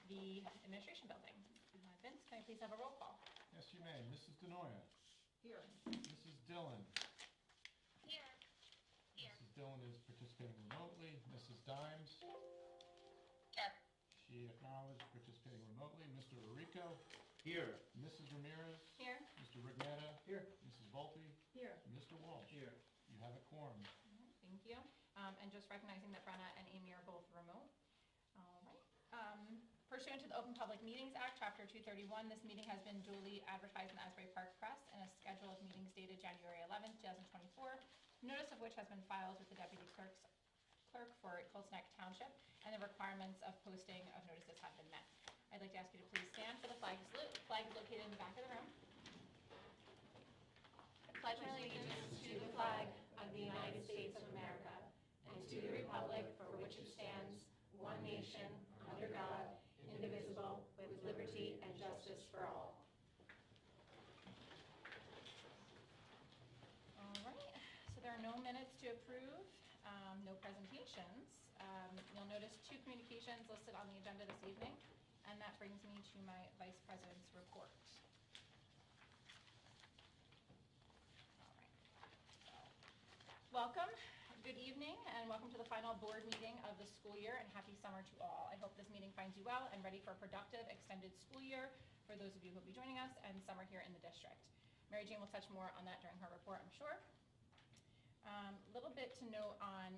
the administration building. Vince, can I please have a roll call? Yes, you may. Mrs. Denoya. Here. Mrs. Dillon. Here. Mrs. Dillon is participating remotely. Mrs. Dimes. Here. She acknowledged participating remotely. Mr. Rico. Here. Mrs. Ramirez. Here. Mr. Rignetta. Here. Mrs. Volpe. Here. And Mr. Walsh. Here. You have a quorum. Thank you. And just recognizing that Brenna and Amy are both remote. All right. Pursuant to the Open Public Meetings Act, Chapter 231, this meeting has been duly advertised in the Asbury Park Press and a schedule of meetings dated January 11th, 2024, notice of which has been filed with the Deputy Clerk for Township, and the requirements of posting of notices have been met. I'd like to ask you to please stand for the flag salute. The flag is located in the back of the room. I pledge allegiance to the flag of the United States of America and to the republic for which it stands, one nation, under God, indivisible, with liberty and justice for all. All right, so there are no minutes to approve, no presentations. You'll notice 2 communications listed on the agenda this evening, and that brings me to my Vice President's report. All right, so, welcome. Good evening, and welcome to the final board meeting of the school year, and happy summer to all. I hope this meeting finds you well and ready for a productive, extended school year for those of you who will be joining us, and summer here in the district. Mary Jane will touch more on that during her report, I'm sure. A little bit to note on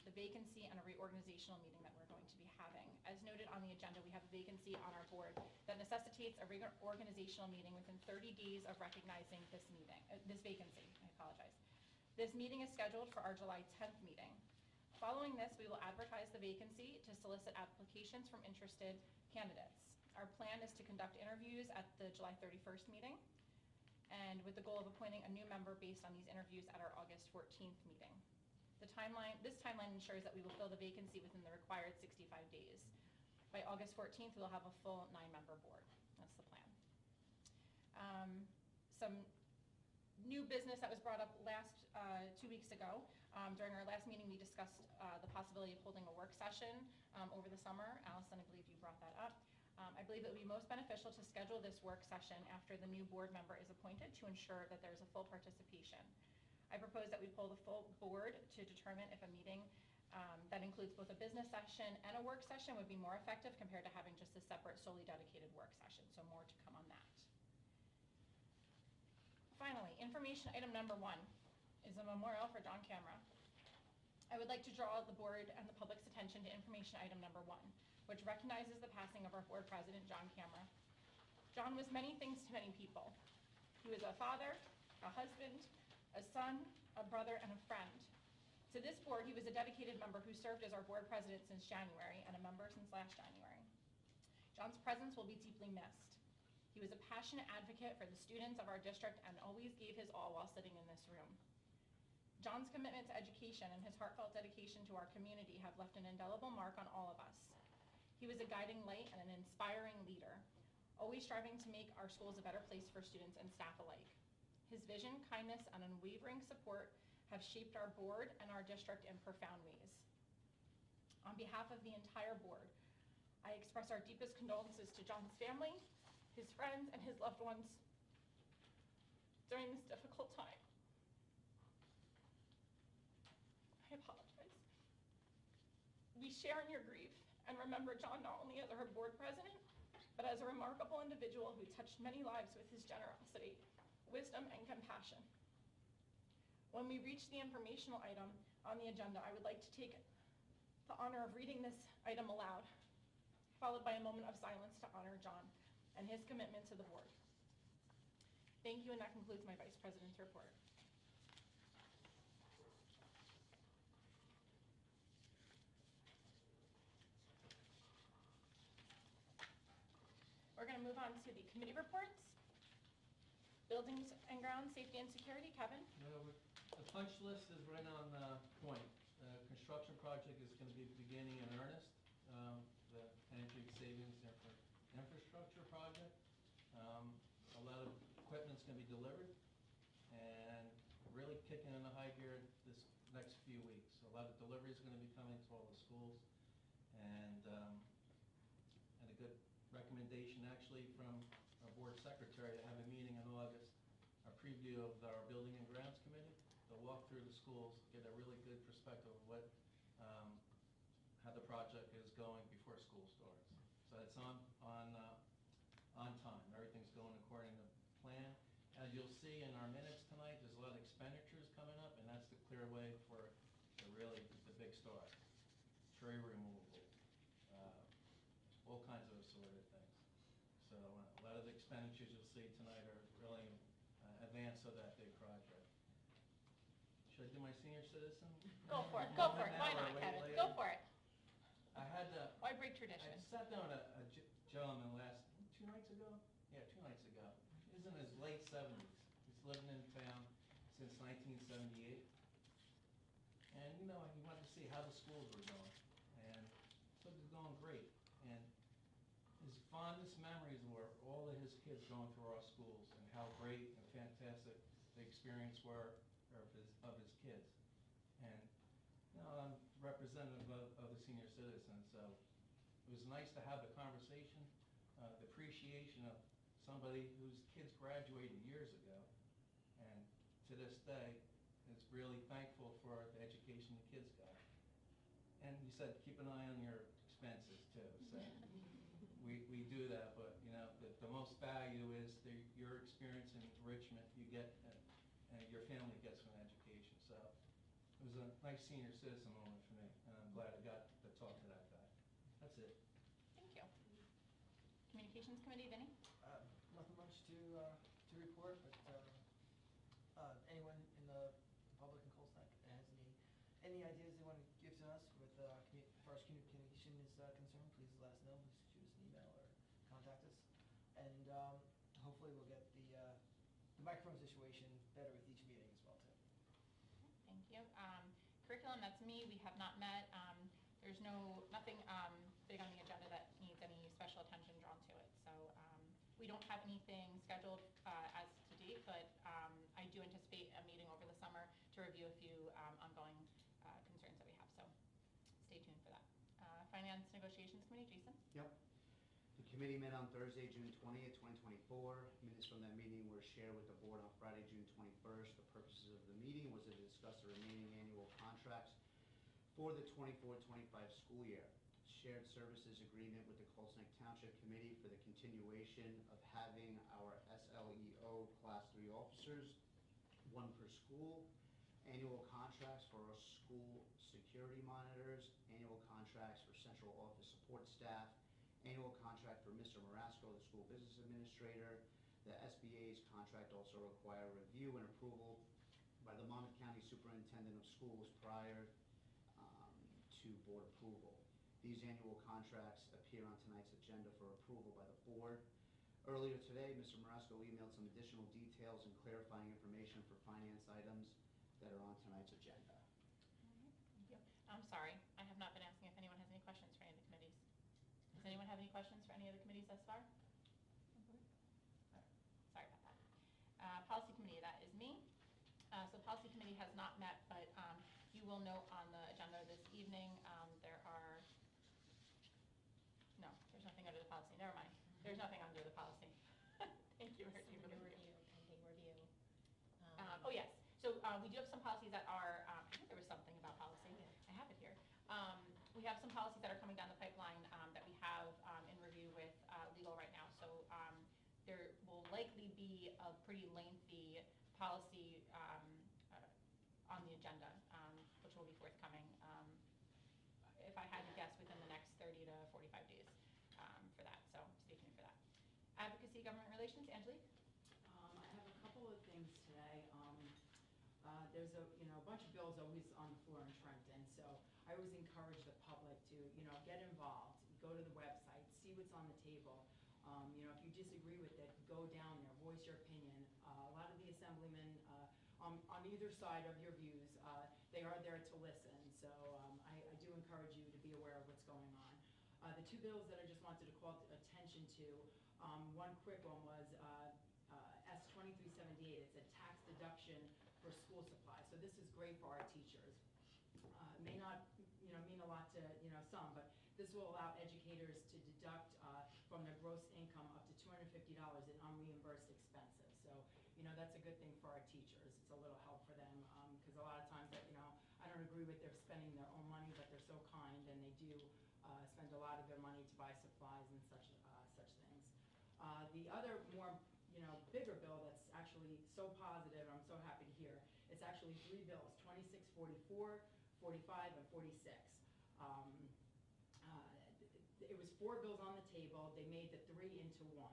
the vacancy and a reorganizational meeting that we're going to be having. As noted on the agenda, we have a vacancy on our board that necessitates a reorganizational meeting within 30 days of recognizing this meeting, this vacancy, I apologize. This meeting is scheduled for our July 10th meeting. Following this, we will advertise the vacancy to solicit applications from interested candidates. Our plan is to conduct interviews at the July 31st meeting, and with the goal of appointing a new member based on these interviews at our August 14th meeting. This timeline ensures that we will fill the vacancy within the required 65 days. By August 14th, we'll have a full 9-member board. That's the plan. Some new business that was brought up 2 weeks ago. During our last meeting, we discussed the possibility of holding a work session over the summer. Allison, I believe you brought that up. I believe it would be most beneficial to schedule this work session after the new board member is appointed to ensure that there's a full participation. I propose that we poll the full board to determine if a meeting that includes both a business session and a work session would be more effective compared to having just a separate, solely dedicated work session. So more to come on that. Finally, information item number 1 is a memorial for John Camera. I would like to draw the board and the public's attention to information item number 1, which recognizes the passing of our board president, John Camera. John was many things to many people. He was a father, a husband, a son, a brother, and a friend. To this board, he was a dedicated member who served as our board president since January and a member since last January. John's presence will be deeply missed. He was a passionate advocate for the students of our district and always gave his all while sitting in this room. John's commitment to education and his heartfelt dedication to our community have left an indelible mark on all of us. He was a guiding light and an inspiring leader, always striving to make our schools a better place for students and staff alike. His vision, kindness, and unwavering support have shaped our board and our district in profound ways. On behalf of the entire board, I express our deepest condolences to John's family, his friends, and his loved ones during this difficult time. I apologize. We share in your grief and remember John not only as our board president, but as a remarkable individual who touched many lives with his generosity, wisdom, and compassion. When we reach the informational item on the agenda, I would like to take the honor of reading this item aloud, followed by a moment of silence to honor John and his commitment to the board. Thank you, and that concludes my Vice President's report. We're going to move on to the committee reports. Buildings and Grounds, Safety and Security, Kevin? No, the punch list is right on point. The construction project is going to be beginning in earnest. The energy savings infrastructure project. A lot of equipment's going to be delivered and really kicking in a high gear this next few weeks. So a lot of deliveries are going to be coming to all the schools, and a good recommendation actually from our board secretary to have a meeting in August, a preview of our building and grounds committee. They'll walk through the schools, get a really good perspective of what, how the project is going before school starts. So it's on time. Everything's going according to plan. As you'll see in our minutes tonight, there's a lot of expenditures coming up, and that's the clear way for the big start. Tree removal, all kinds of assorted things. So a lot of the expenditures you'll see tonight are really advance of that big project. Should I do my senior citizen? Go for it, go for it. Why not, Wait Kevin? later? Go for it. I had to. Why break tradition? I sat down with a gentleman two nights ago? Yeah, 2 nights ago. He's in his late 70s. He's living in town since 1978. And, he wanted to see how the schools were going. And so it was going great. And his fondest memories were all of his kids going through our schools and how great and fantastic the experience were of his kids. And, I'm representative of the senior citizens, so it was nice to have the conversation, the appreciation of somebody whose kids graduated years ago, and to this day is really thankful for the education the kids got. And you said keep an eye on your expenses too, so we do that, but the most value is your experience and enrichment you get and your family gets from education. So it was a nice senior citizen moment for me, and I'm glad I got to talk to that guy. That's it. Thank you. Communications Committee, Vinnie? Nothing much to report, but anyone in the public in Colesneck has any ideas they want to give to us with as far as communication is concerned, please let us know. Please shoot us an email or contact us, and hopefully we'll get the microphone situation better with each meeting as well too. Thank you. Curriculum, that's me. We have not met. There's nothing big on the agenda that needs any special attention drawn to it. So we don't have anything scheduled as to date, but I do anticipate a meeting over the summer to review a few ongoing concerns that we have. So stay tuned for that. Finance Negotiations Committee, Jason? Yep. The committee met on Thursday, June 20th, 2024. Minutes from that meeting were shared with the board on Friday, June 21st. The purposes of the meeting was to discuss the remaining annual contracts for the 24-25 school year. Shared services agreement with the Colesneck Township Committee for the continuation of having our SLEO Class 3 officers, 1 per school. Annual contracts for our school security monitors. Annual contracts for central office support staff. Annual contract for Mr. Marasco, the school business administrator. The SBA's contract also require review and approval by the Monmouth County Superintendent of Schools prior to board approval. These annual contracts appear on tonight's agenda for approval by the board. Earlier today, Mr. Marasco emailed some additional details and clarifying information for finance items that are on tonight's agenda. Thank you. I'm sorry. I have not been asking if anyone has any questions for any of the committees. Does anyone have any questions for any of the committees thus far? Sorry about that. Policy Committee, that is me. So Policy Committee has not met, but you will note on the agenda this evening, there's nothing under the policy. Never mind. There's nothing under the policy. Thank you, Archie, for the review. Pending review. Oh, yes. So we do have some policies that are, I think there was something about policy. I have it here. We have some policies that are coming down the pipeline that we have in review with legal right now. So there will likely be a pretty lengthy policy on the agenda, which will be forthcoming, if I had to guess, within the next 30 to 45 days for that. So stay tuned for that. Advocacy, Government Relations, Angelique? I have a couple of things today. There's a bunch of bills always on the floor in Trenton, so I always encourage the public to get involved, go to the website, see what's on the table. If you disagree with it, go down there, voice your opinion. A lot of the assemblymen on either side of your views, they are there to listen. So I do encourage you to be aware of what's going on. The 2 bills that I just wanted to call attention to, one quick one was S2378. It's a tax deduction for school supplies. So this is great for our teachers. It may not mean a lot to some, but this will allow educators to deduct from their gross income $250 in unreimbursed expenses. So, that's a good thing for our teachers. It's a little help for them, because a lot of times that, I don't agree with their spending their own money, but they're so kind and they do spend a lot of their money to buy supplies and such things. The other more, bigger bill that's actually so positive, I'm so happy to hear, it's actually 3 bills, 26, 44, 45, and 46. It was 4 bills on the table. They made the 3 into 1.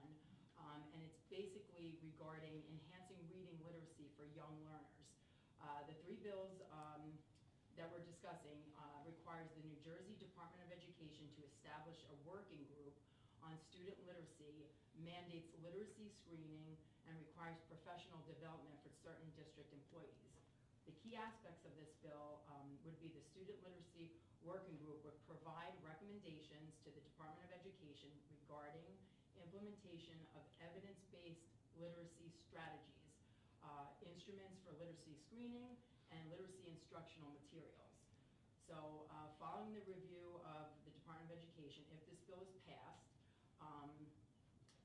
And it's basically regarding enhancing reading literacy for young learners. The 3 bills that we're discussing requires the New Jersey Department of Education to establish a working group on student literacy, mandates literacy screening, and requires professional development for certain district employees. The key aspects of this bill would be the student literacy working group would provide recommendations to the Department of Education regarding implementation of evidence-based literacy strategies, instruments for literacy screening, and literacy instructional materials. So following the review of the Department of Education, if this bill is passed,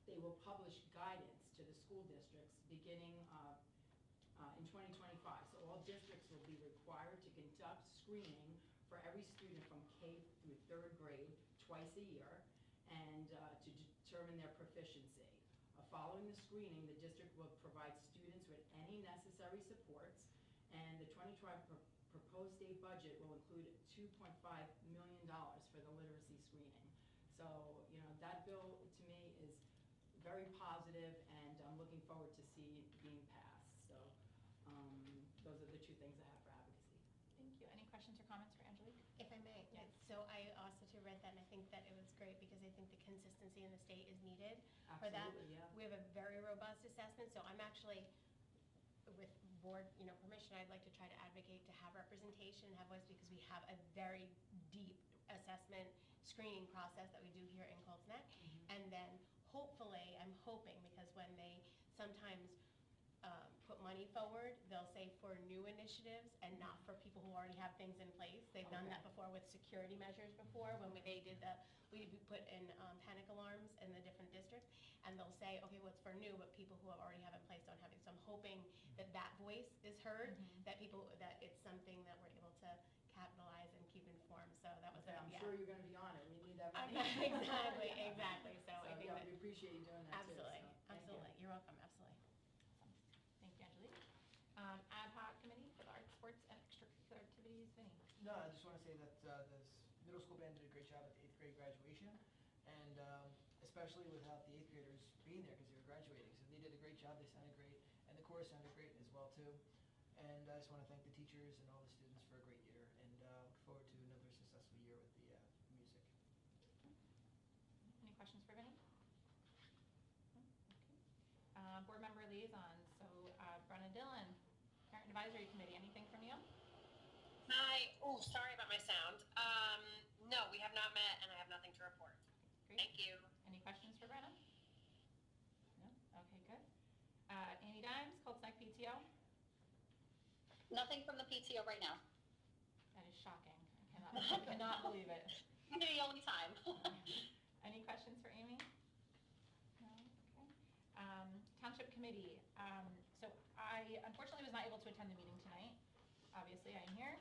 they will publish guidance to the school districts beginning in 2025. So all districts will be required to conduct screening for every student from K through 3rd grade twice a year, and to determine their proficiency. Following the screening, the district will provide students with any necessary supports, and the 2025 proposed state budget will include $2.5 million for the literacy screening. So, that bill to me is very positive, and I'm looking forward to see it being passed. So, those are the 2 things I have for advocacy. Thank you. Any questions or comments for Angelique? If I may, Yes. so I also too read that, and I think that it was great because I think the consistency in the state is needed for that. Absolutely, yeah. We have a very robust assessment, so I'm actually, with board, permission, I'd like to try to advocate to have representation and have voice, because we have a very deep assessment screening process that we do here in Colts Neck. And then hopefully, I'm hoping, because when they sometimes put money forward, they'll say for new initiatives and not for people who already have things in place. They've done that before with security measures before, when they did we put in panic alarms in the different districts, and they'll say, okay, what's for new, but people who already have in place don't have it. So I'm hoping that that voice is heard, that it's something that we're able to capitalize and keep informed. So that was I'm sure you're going to be on it. We need that. exactly. So I think that we appreciate you doing that absolutely, too. So, thank you. absolutely. You're welcome. Absolutely. Thank you, Angelique. Ad hoc committee for the arts, sports, and extracurricular activities, Vinny. No, I just want to say that this middle school band did a great job at the 8th grade graduation, and especially without the 8th graders being there because they were graduating. So they did a great job. They sounded great, and the chorus sounded great as well too. And I just want to thank the teachers and all the students for a great year, and look forward to another successful year with the music. Any questions for Vinny? No? Okay. Board member liaisons. So Brenna Dillon, Parent Advisory Committee, anything from you? Hi. Oh, sorry about my sound. No, we have not met, and I have nothing to report. Great. Thank you. Any questions for Brenna? No? Okay, good. Annie Dimes, Colts Neck PTO. Nothing from the PTO right now. That is shocking. I cannot believe it. The only time. Any questions for Amy? No? Okay. Township Committee. So I unfortunately was not able to attend the meeting tonight. Obviously, I am here.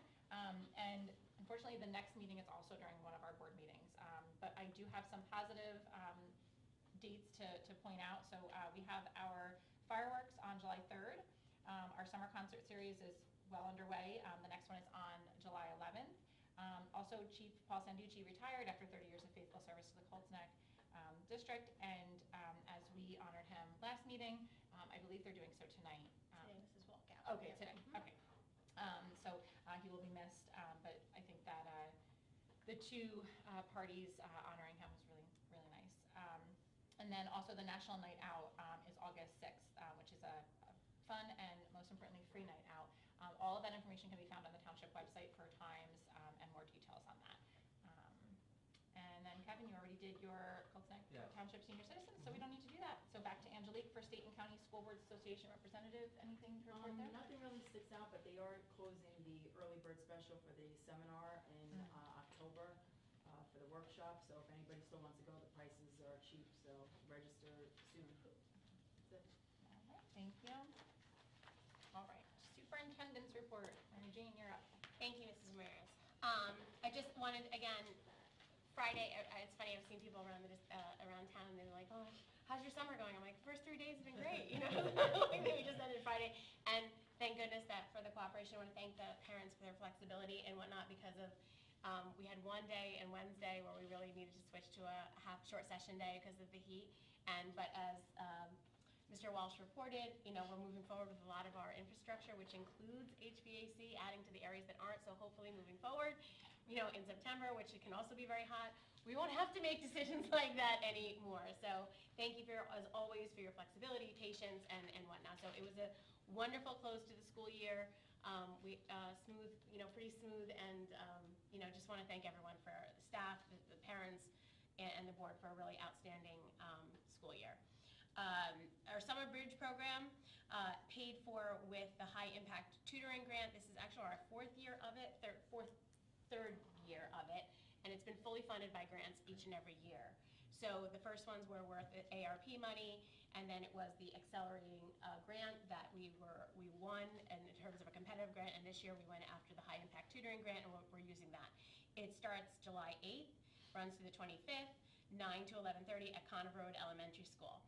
And unfortunately, the next meeting is also during one of our board meetings. But I do have some positive dates to point out. So we have our fireworks on July 3rd. Our summer concert series is well underway. The next one is on July 11th. Also, Chief Paul Sanducci retired after 30 years of faithful service to the Colts Neck District, and as we honored him last meeting, I believe they're doing so tonight. Today, Mrs. Walkout. Okay, today. Okay. So he will be missed, but I think that the 2 parties honoring him was really, really nice. And then also the National Night Out is August 6th, which is a fun and most importantly free night out. All of that information can be found on the Township website for times and more details on that. And then Kevin, you already did your Colts Neck Township Senior Citizens, so we don't need to do that. So back to Angelique for State and County School Boards Association representative. Anything to report there? Nothing really sticks out, but they are closing the early bird special for the seminar in October for the workshop. So if anybody still wants to go, the prices are cheap. So register soon. That's it. All right, thank you. All right, superintendent's report. Mary Jane, you're up. Thank you, Mrs. Ramirez. I just wanted, again, Friday, it's funny, I've seen people around around town, and they're like, oh, how's your summer going? I'm like, first 3 days have been great, you know? Like, we just ended Friday, and thank goodness that for the cooperation. I want to thank the parents for their flexibility and whatnot, because of, we had one day and Wednesday where we really needed to switch to a short session day because of the heat, but as Mr. Walsh reported, you know, we're moving forward with a lot of our infrastructure, which includes HVAC, adding to the areas that aren't, so hopefully moving forward, you know, in September, which it can also be very hot, we won't have to make decisions like that anymore. So thank you as always, for your flexibility, patience, and whatnot. So it was a wonderful close to the school year. Smooth, you know, pretty smooth, and, you know, just want to thank everyone, for the staff, the parents, and the board for a really outstanding school year. Our summer bridge program, paid for with the high impact tutoring grant. This is actually our third year of it, and it's been fully funded by grants each and every year. So the first ones were worth ARP money, and then it was the accelerating grant that we won, and in terms of a competitive grant, and this year we went after the high impact tutoring grant, and we're using that. It starts July 8th, runs to the 25th, 9 to 11:30 at Conover Road Elementary School.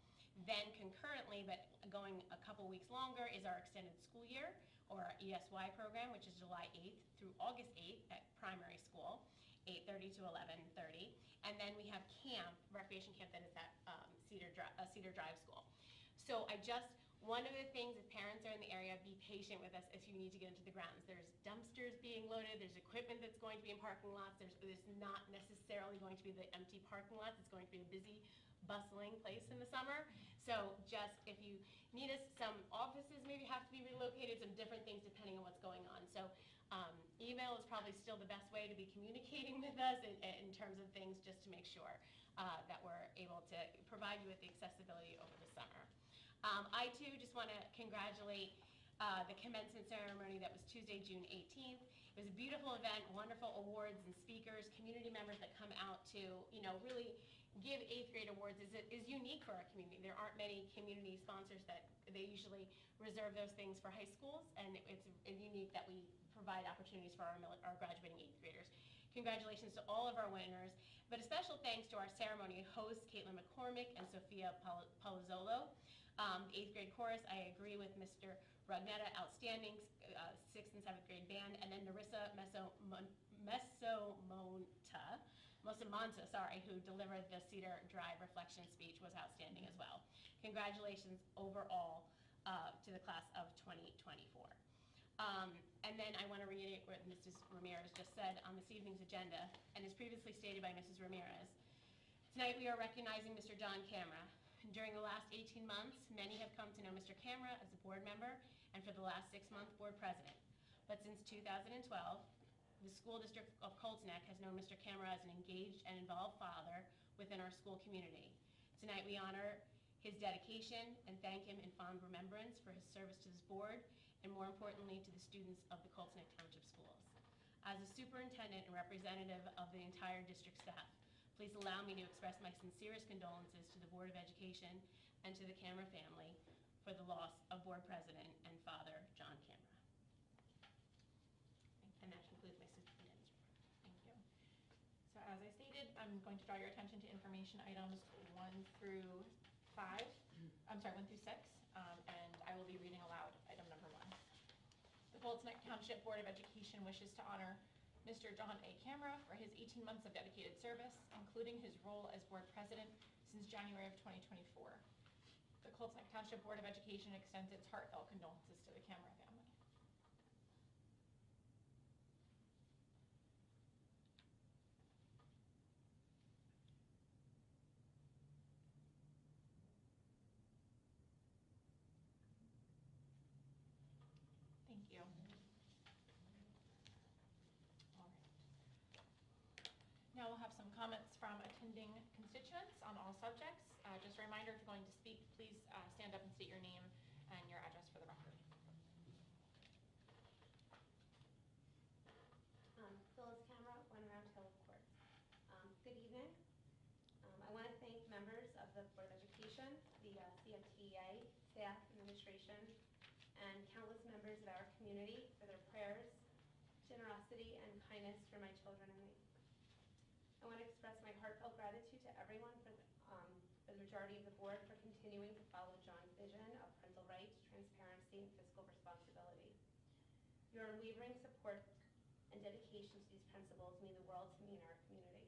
Then concurrently, but going a couple weeks longer, is our extended school year, or our ESY program, which is July 8th through August 8th at primary school, 8:30 to 11:30. And then we have camp, recreation camp, that is at Cedar Drive School. So one of the things, if parents are in the area, be patient with us if you need to get into the grounds. There's dumpsters being loaded, there's equipment that's going to be in parking lots, there's not necessarily going to be the empty parking lots, it's going to be a busy, bustling place in the summer. So just, if you need some offices maybe have to be relocated, some different things depending on what's going on. So email is probably still the best way to be communicating with us in terms of things, just to make sure that we're able to provide you with the accessibility over the summer. I too just want to congratulate the commencement ceremony that was Tuesday, June 18th. It was a beautiful event, wonderful awards and speakers, community members that come out to, you know, really give 8th grade awards is unique for our community. There aren't many community sponsors that they usually reserve those things for high schools, and it's unique that we provide opportunities for our graduating 8th graders. Congratulations to all of our winners, but a special thanks to our ceremony hosts, Caitlin McCormick and Sophia Palazzolo. The 8th grade chorus, I agree with Mr. Rugnetta, outstanding 6th and 7th grade band, and then Narissa Mosamonta, who delivered the Cedar Drive reflection speech, was outstanding as well. Congratulations overall to the class of 2024. And then I want to reiterate what Mrs. Ramirez just said on this evening's agenda, and as previously stated by Mrs. Ramirez. Tonight we are recognizing Mr. John Camera. During the last 18 months, many have come to know Mr. Camera as a board member, and for the last 6-month board president. But since 2012, the school district of Colts Neck has known Mr. Camera as an engaged and involved father within our school community. Tonight we honor his dedication and thank him in fond remembrance for his service to this board, and more importantly to the students of the Colts Neck Township Schools. As a superintendent and representative of the entire district staff, please allow me to express my sincerest condolences to the Board of Education and to the Camera family for the loss of board president and father, John Camera. And that concludes my superintendent's report. Thank you. So as I stated, I'm going to draw your attention to information items 1 through 6, and I will be reading aloud item number 1. The Colts Neck Township Board of Education wishes to honor Mr. John A. Camera for his 18 months of dedicated service, including his role as board president since January of 2024. The Colts Neck Township Board of Education extends its heartfelt condolences to the Camera family. Thank you. All right. Now we'll have some comments from attending constituents on all subjects. Just a reminder, if you're going to speak, please stand up and state your name and your address for the record. Phyllis Camera, One Round Hill Court. Good evening. I want to thank members of the Board of Education, the the MTEA, staff, administration, and countless members of our community for their prayers, generosity, and kindness for my children and me. I want to express my heartfelt gratitude to everyone for the majority of the board for continuing to follow John's vision of parental rights, transparency, and fiscal responsibility. Your unwavering support and dedication to these principles mean the world to me and our community.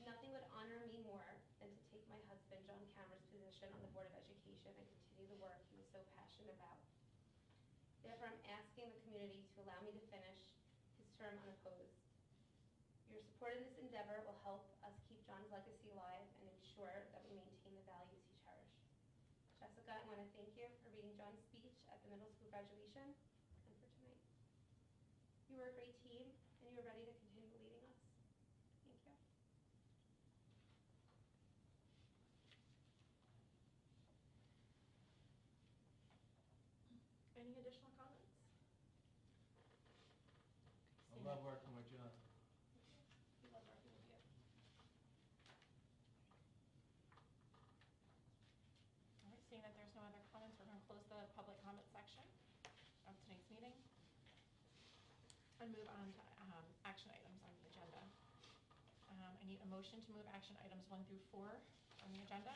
Nothing would honor me more than to take my husband, John Cameron's position on the Board of Education and continue the work he was so passionate about. Therefore, I'm asking the community to allow me to finish his term unopposed. Your support in this endeavor will help us keep John's legacy alive and ensure that we maintain the values he cherished. Jessica, I want to thank you for reading John's speech at the middle school graduation and for tonight. You were a great team, and you are ready to continue leading us. Thank you. Any additional comments? I love working with John. We love working with you. All right, seeing that there's no other comments, we're going to close the public comment section of tonight's meeting and move on to action items on the agenda. I need a motion to move action items 1 through 4 on the agenda.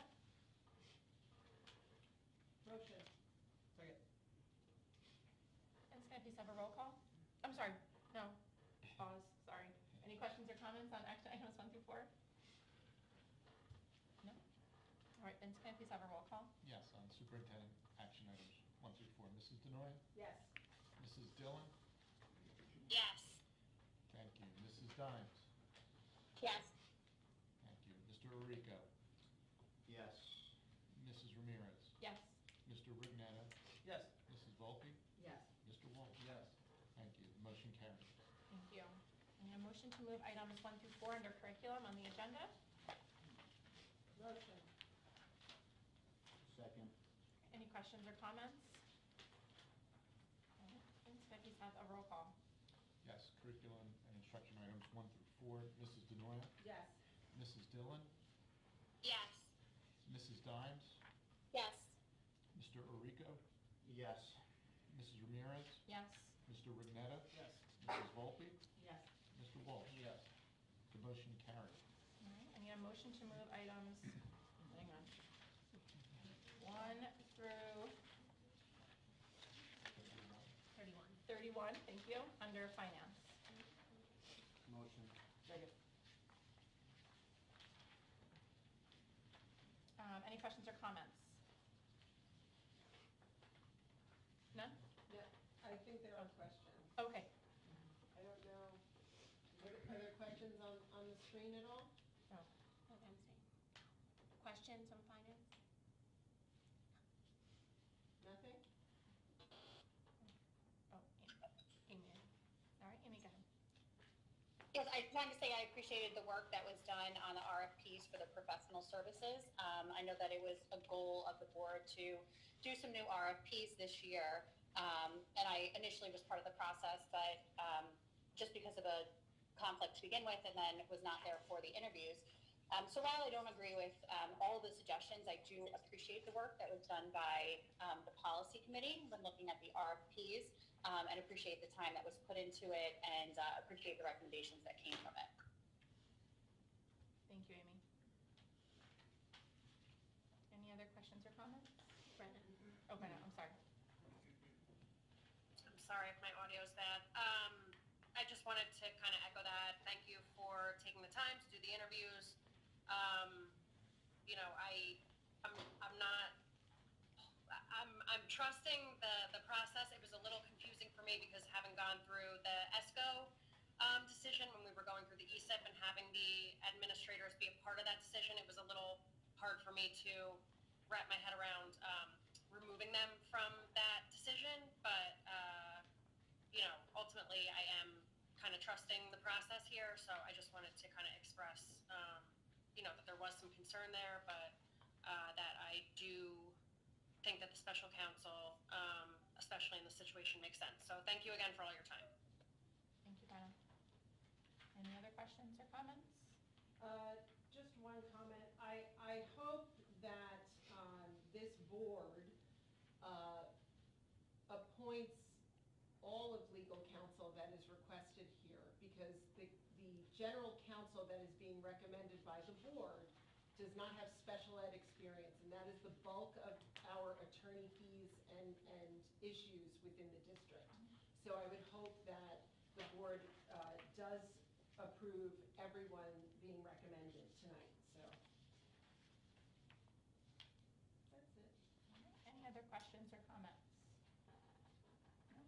Motion. Second. And can I please have a roll call? I'm sorry, no, pause, sorry. Any questions or comments on action items 1 through 4? No? All right, then can I please have a roll call? Yes, on superintendent action items 1 through 4. Mrs. Denoy? Yes. Mrs. Dillon? Yes. Thank you. Mrs. Dimes? Yes. Thank you. Mr. Arrico? Yes. Mrs. Ramirez? Yes. Mr. Rignetta? Yes. Mrs. Volpe? Yes. Mr. Wolf? Yes. Thank you. The motion carries. Thank you. I need a motion to move items 1 through 4 under curriculum on the agenda. Motion. Second. Any questions or comments? All right, then can I please have a roll call? Yes, curriculum and instruction items 1 through 4. Mrs. Denoy? Yes. Mrs. Dillon? Yes. Mrs. Dimes? Yes. Mr. Arrico? Yes. Mrs. Ramirez? Yes. Mr. Rignetta? Yes. Mrs. Volpe? Yes. Mr. Walsh? Yes. The motion carries. All right, I need a motion to move items, hang on, 1 through 31, thank you, under finance. Motion. Second. Any questions or comments? None? Yeah, I think there are questions. Okay. I don't know, are there questions on the screen at all? No. Okay, I'm saying. Questions on finance? Nothing? Oh, Amy. All right, Amy, go ahead. Yes, I just wanted to say I appreciated the work that was done on the RFPs for the professional services. I know that it was a goal of the board to do some new RFPs this year. And I initially was part of the process, but just because of a conflict to begin with, and then was not there for the interviews. So while I don't agree with all of the suggestions, I do appreciate the work that was done by the policy committee when looking at the RFPs, and appreciate the time that was put into it, and appreciate the recommendations that came from it. Thank you, Amy. Any other questions or comments? Brennan? Oh, Brenna, I'm sorry. I'm sorry if my audio is bad. I just wanted to kind of echo that. Thank you for taking the time to do the interviews. You know, I'm trusting the process. It was a little confusing for me because having gone through the ESCO decision when we were going through the ESIP and having the administrators be a part of that decision, it was a little hard for me to wrap my head around removing them from that decision. But you know, ultimately I am kind of trusting the process here, so I just wanted to kind of express you know, that there was some concern there, but that I do think that the special counsel, especially in this situation, makes sense. So thank you again for all your time. Thank you, Brenna. Any other questions or comments? Just one comment. I hope that general counsel that is being recommended by the board does not have special ed experience, and that is the bulk of our attorney fees and issues within the district. So I would hope that the board does approve everyone being recommended tonight, so. That's it. Any other questions or comments? No?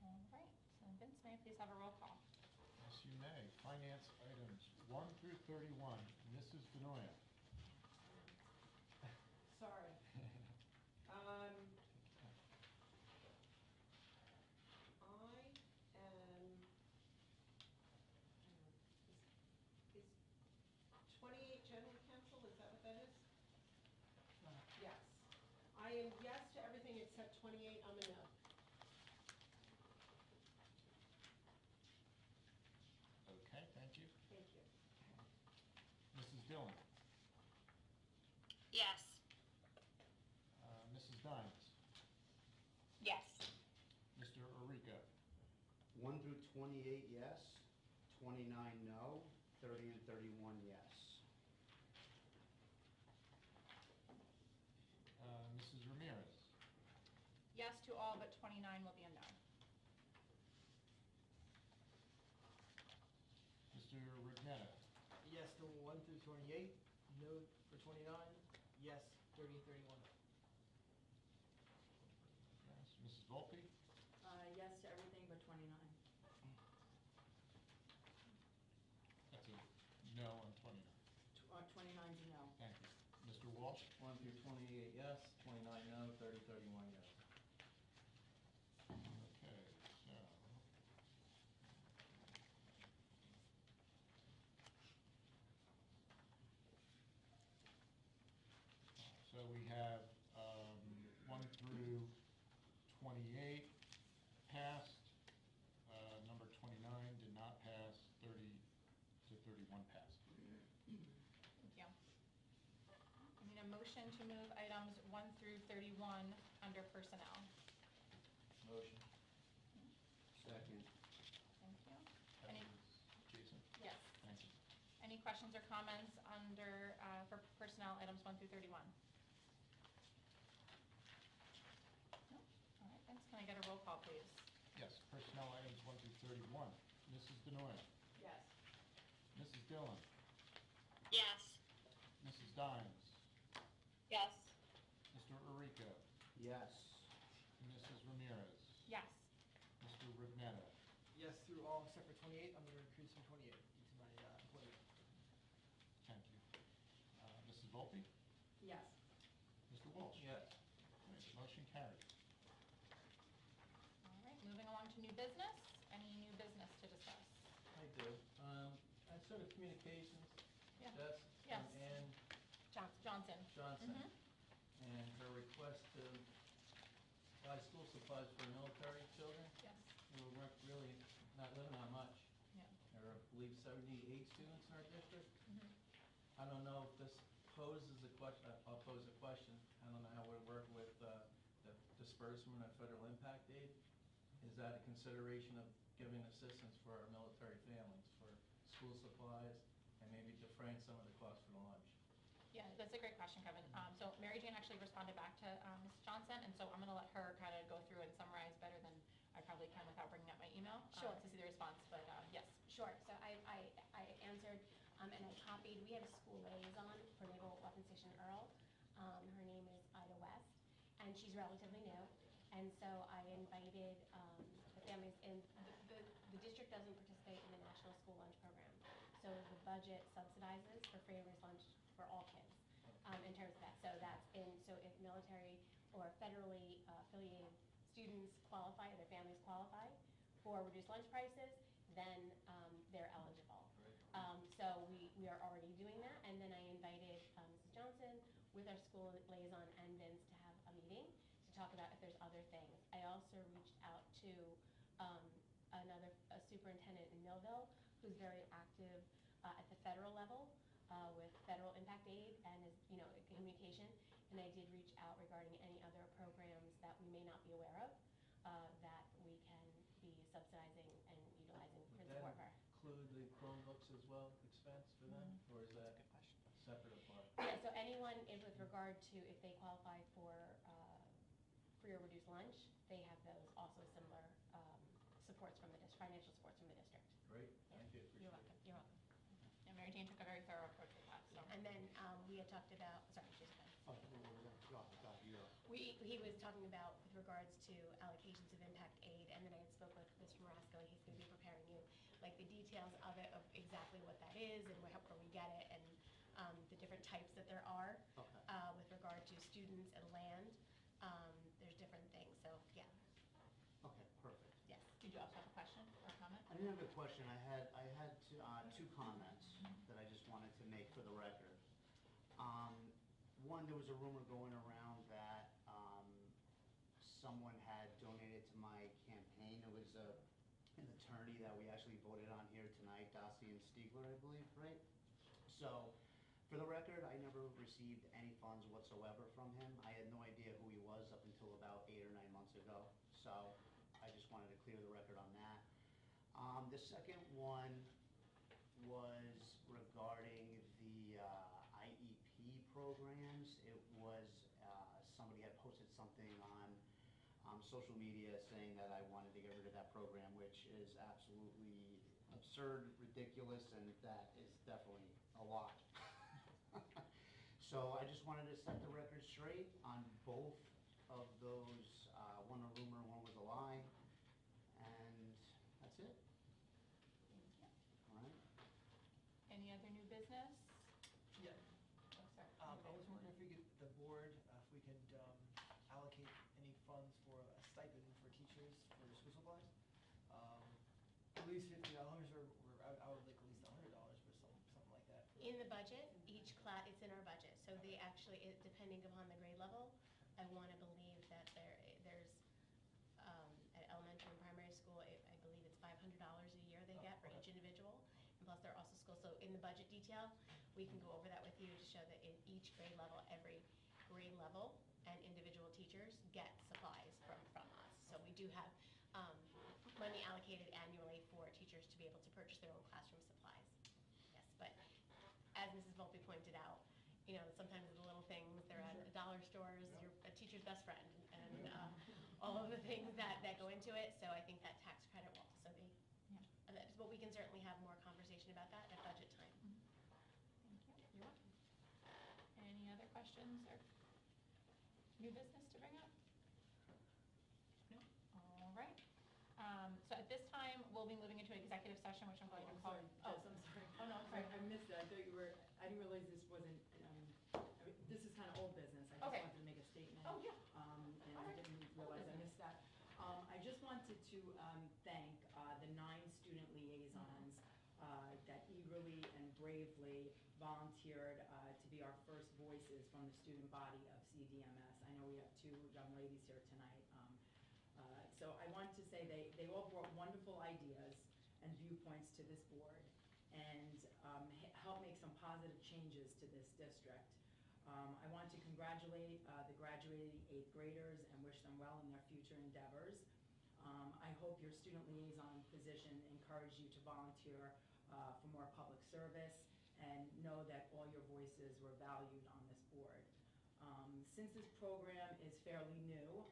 All right, so Vince, may I please have a roll call? Yes, you may. Finance items 1 through 31. Mrs. Denoya. Sorry. I am, is 28 general counsel, is that what that is? Yes. I am yes to everything except 28, I'm a no. Okay, thank you. Thank you. Mrs. Dillon. Yes. Mrs. Dimes. Yes. Mr. Orico. 1 through 28, yes. 29, no. 30 and 31, yes. Mrs. Ramirez. Yes to all, but 29 will be a no. Mr. Rignetta. Yes to 1 through 28, no for 29, yes 30 and 31. Yes. Mrs. Volpe. Yes to everything but 29. That's a no on 29. 29's a no. Thank you. Mr. Walsh. 1 through 28, yes. 29, no. 30, 31, yes. Okay, so we have 1 through 28 passed, number 29 did not pass, 30 to 31 passed. Thank you. I need a motion to move items 1 through 31 under personnel. Motion. Second. Thank you. That Any, was Jason, yes. thank you. Any questions or comments under, for personnel items 1 through 31? No? All right, Vince, can I get a roll call, please? Yes, personnel items 1 through 31. Mrs. Denoya. Yes. Mrs. Dillon. Yes. Mrs. Dimes. Yes. Mr. Orico. Yes. Mrs. Ramirez. Yes. Mr. Rignetta. Yes through all except for 28, I'm going to recuse from 28 due to my employment. Thank you. Mrs. Volpe. Yes. Mr. Walsh. Yes. Great, motion carried. All right, moving along to new business. Any new business to discuss? I do. I sort of communications, Yeah. Jess. Yes. From Ann Johnson. Johnson. Mhm. And her request to buy school supplies for military children. Yes. Who are really not living on much. Yeah. There are, I believe, 78 students in our district. Mhm. I don't know if this poses a question, I'll pose a question. I don't know how it would work with the disbursement of federal impact aid. Is that a consideration of giving assistance for our military families for school supplies and maybe defraying some of the costs for the lunch? Yeah, that's a great question, Kevin. So Mary Jane actually responded back to Ms. Johnson, and so I'm going to let her kind of go through and summarize better than I probably can without bringing up my email Sure. to see the response, but yes. Sure, so I answered, and I copied, we have a school liaison for Naval Weapons Station Earl. Her name is Ida West, and she's relatively new. And so I invited the families, and the district doesn't participate in the National School Lunch Program. So the budget subsidizes for Framers Lunch for all kids in terms of that. So that's so if military or federally affiliated students qualify, or their families qualify for reduced lunch prices, then they're eligible. So we are already doing that, and then I invited Mrs. Johnson with our school liaison and Vince to have a meeting to talk about if there's other things. I also reached out to a superintendent in Millville who's very active at the federal level with federal impact aid and is, communication. And I did reach out regarding any other programs that we may not be aware of that we can be subsidizing and utilizing for Would the that support of our. include the Chromebooks as well, expense for them? Or is that separate apart? Yeah, so anyone with regard to if they qualify for free or reduced lunch, they have those also similar supports from the financial supports from the district. Great, thank you, You're appreciate it. welcome, you're welcome. And Mary Jane took a very thorough approach with that, so. And then we had talked about, sorry, Jason. Oh, you're up. He was talking about with regards to allocations of impact aid, and then I had spoke with Mr. Marasco, and he's going to be preparing you, like the details of it, of exactly what that is and where we get it, and the different types that there are Okay. with regard to students and land. There's different things, so yeah, Okay, perfect. yes. Did you also have a question or a comment? I didn't have a question. I had two comments that I just wanted to make for the record. One, there was a rumor going around that someone had donated to my campaign. It was an attorney that we actually voted on here tonight, Dossie and Stiegler, I believe, right? So, for the record, I never received any funds whatsoever from him. I had no idea who he was up until about 8 or 9 months ago. So, I just wanted to clear the record on that. The second one was regarding the IEP programs. It was, somebody had posted something on social media saying that I wanted to get rid of that program, which is absolutely absurd, ridiculous, and that is definitely a lie. So I just wanted to set the record straight on both of those, one a rumor, one was a lie, and that's it. Thank you. All right. Any other new business? Yeah. Oh, sorry. I was wondering if we could, the board, if we could allocate any funds for a stipend for teachers for school supplies. At least $50, or I would like at least $100, or something like that. In the budget, each class, it's in our budget, so they actually, depending upon the grade level, I want to believe that there's, at elementary and primary school, I believe it's $500 a year they get for each individual, and plus they're also schools, so in the budget detail, we can go over that with you to show that in each grade level, every grade level and individual teachers get supplies from us. So we do have money allocated annually for teachers to be able to purchase their own classroom supplies. Yes, but as Mrs. Volpe pointed out, you know, sometimes the little things, they're at dollar stores, you're a teacher's best friend, and all of the things that go into it. So I think that tax credit will also be, but we can certainly have more conversation about that at budget time. Thank you. You're welcome. Any other questions or new business to bring up? No? All right. So at this time, we'll be moving into an executive session, which I'm going to call. I'm sorry. Oh, no, I'm sorry. I missed it. I thought you were, I didn't realize this wasn't, this is kind of old business. I just Okay. wanted to make a statement. Oh, yeah. And All I right. didn't realize I missed that. I just wanted to thank the 9 student liaisons that eagerly and bravely volunteered to be our first voices from the student body of CDMS. I know we have 2 young ladies here tonight. So I want to say they all brought wonderful ideas and viewpoints to this board and help make some positive changes to this district. I want to congratulate the graduating 8th graders and wish them well in their future endeavors. I hope your student liaison position encouraged you to volunteer for more public service and know that all your voices were valued on this board. Since this program is fairly new,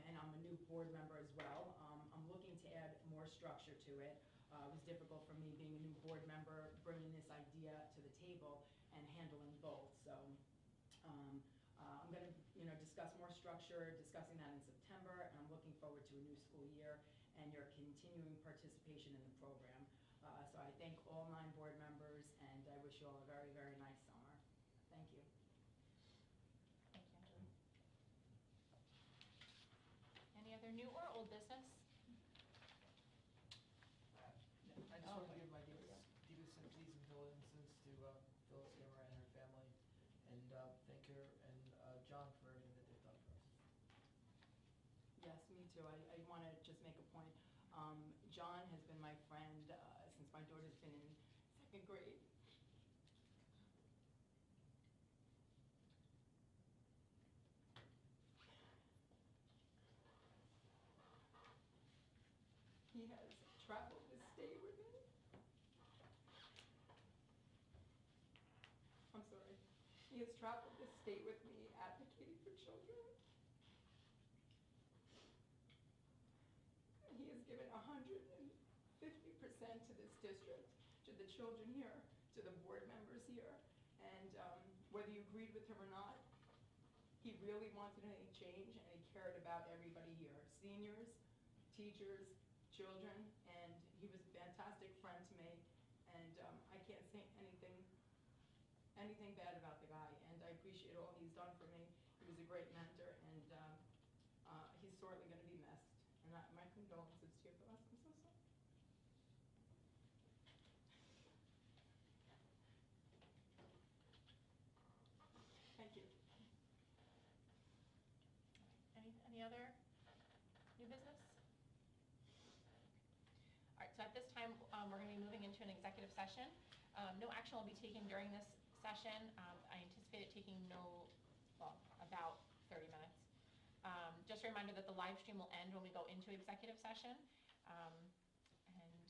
and I'm a new board member as well, I'm looking to add more structure to it. It was difficult for me being a new board member, bringing this idea to the table and handling both. So I'm going to discuss more structure, discussing that in September, and I'm looking forward to a new school year and your continuing participation in the program. So I thank all 9 board members, and I wish you all a very, very nice summer. Thank you. Thank you, Angela. Any other new or old business? I just want to give my deepest sympathies and condolences to Phyllis Gamera and her family, and thank her and John for everything that they've done for us. Yes, me too. I want to just make a point. John has been my friend since my daughter's been in 2nd grade. He has traveled the state with me. He has traveled the state with me advocating for children. He has given 150% to this district, to the children here, to the board members here. And whether you agreed with him or not, he really wanted any change and he cared about everybody here, seniors, teachers, children, and he was a fantastic friend to me. And I can't say anything bad about the guy, and I appreciate all he's done for me. He was a great mentor, and he's sorely going to be missed. And my condolences to your boss. I'm so sorry. Thank you. Any other new business? All right, so at this time, we're going to be moving into an executive session. No action will be taken during this session. I anticipate it taking about 30 minutes. Just a reminder that the live stream will end when we go into executive session. And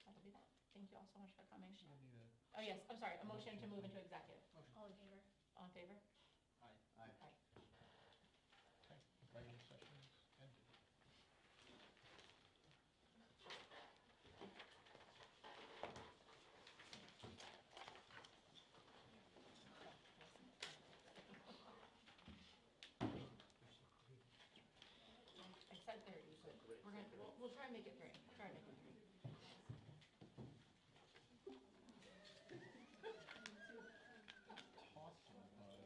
that'll be that. Thank you all so much for coming. We'll need a Oh, yes, I'm sorry, a motion to move into executive. All in favor? All in favor? Aye. Aye. Okay, regular session is ended. I said 30, but we'll try and make it 3. Try and make it 3. Talking about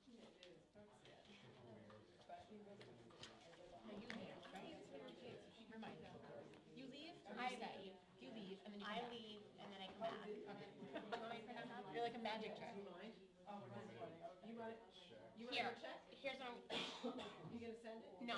It is, folks, yeah. But he was No, you leave, right? Remind me. You leave or you stay? You leave and then you come I back. leave and then I come back. Okay. You want me to print that out? You're like a magic trick. Do you mind? Oh, we're just running. You want it? You want Here, your check? here's what You gonna send it? no,